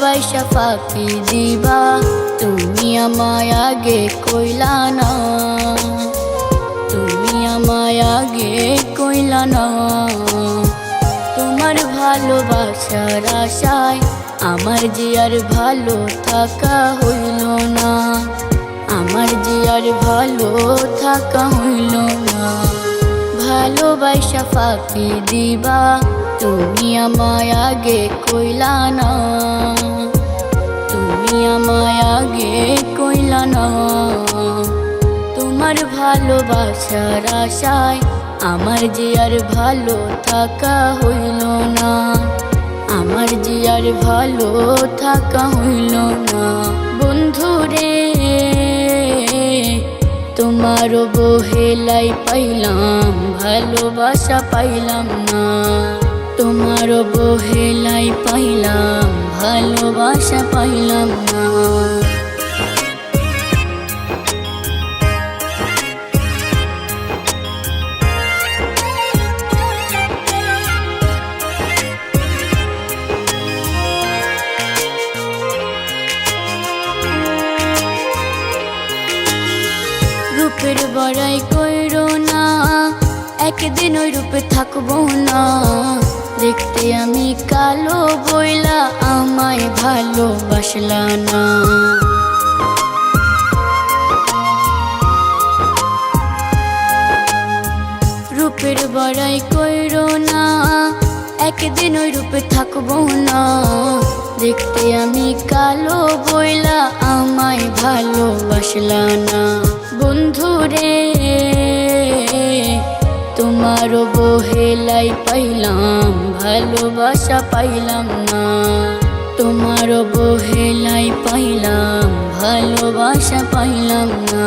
ভালোবাসা ফাঁকি দিবা তুমি আমায় আগে কইলা না, তুমি আমায় আগে কইলা না। তোমার ভালোবাসার আশায় আমার যে আর ভালো থাকা হইল না, আমার যে আর ভালো থাকা হইল না। ভালোবাসা ফাঁকি দিবা তুমি আমায় আগে কইলা না, তুমি আমায় আগে কইলা না। তোমার ভালোবাসার আশায় আমার যে আর ভালো থাকা হইল না, আমার যে আর ভালো থাকা হইল না। বন্ধুরে তোমার বহেলাই পাইলাম ভালোবাসা পাইলাম না, তোমার বহেলাই পাইলাম ভালোবাসা পাইলাম না। রূপের বড়াই কইরো না, একদিন ওই রূপে থাকবো না। দেখতে আমি কালো বইলা আমায় ভালোবাসলা না। রূপের বড়াই কইরো না, একদিন ওই রূপে থাকবো না। দেখতে আমি কালো বইলা আমায় ভালোবাসলা না। বন্ধুরে তোমার বহেলাই পাইলাম ভালোবাসা পাইলাম না, তোমার বহেলাই পাইলাম ভালোবাসা পাইলাম না।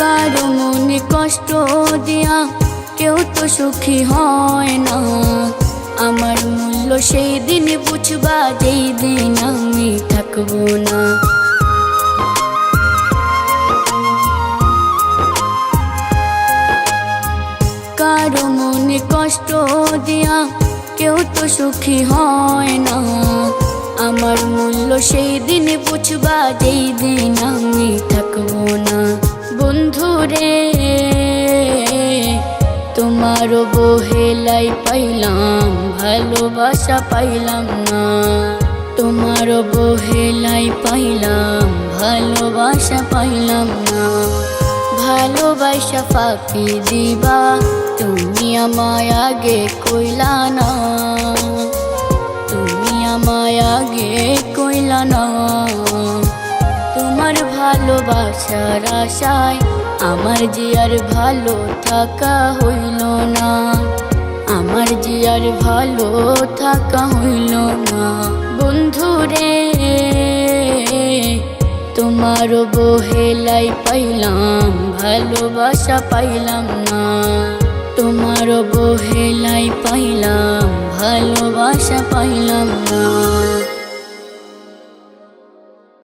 কারো মনে কষ্ট দিয়া কেউ তো সুখী হয় না, আমার মূল্য সেই দিন বুঝবা যেই দিন আমি থাকবো না। কারো মনে কষ্ট দিয়া কেউ তো সুখী হয় না, আমার মূল্য সেই দিন বুঝবা যেই দিন আমি থাকবো না। বন্ধুরে তোমার বহেলাই পাইলাম ভালোবাসা পাইলাম না, তোমার বহেলাই পাইলাম ভালোবাসা পাইলাম না। ভালোবাসা ফাঁকি দিবা তুমি আমায় আগে কইলা না, তুমি আমায় আগে কইলা না। তোমার ভালোবাসার আশায় আমার যে আর ভালো থাকা হইল না, আমার যে আর ভালো থাকা হইল না। বন্ধুরে তোমার বহেলাই পাইলাম ভালোবাসা পাইলাম না, তোমার বহেলাই পাইলাম ভালোবাসা পাইলাম না।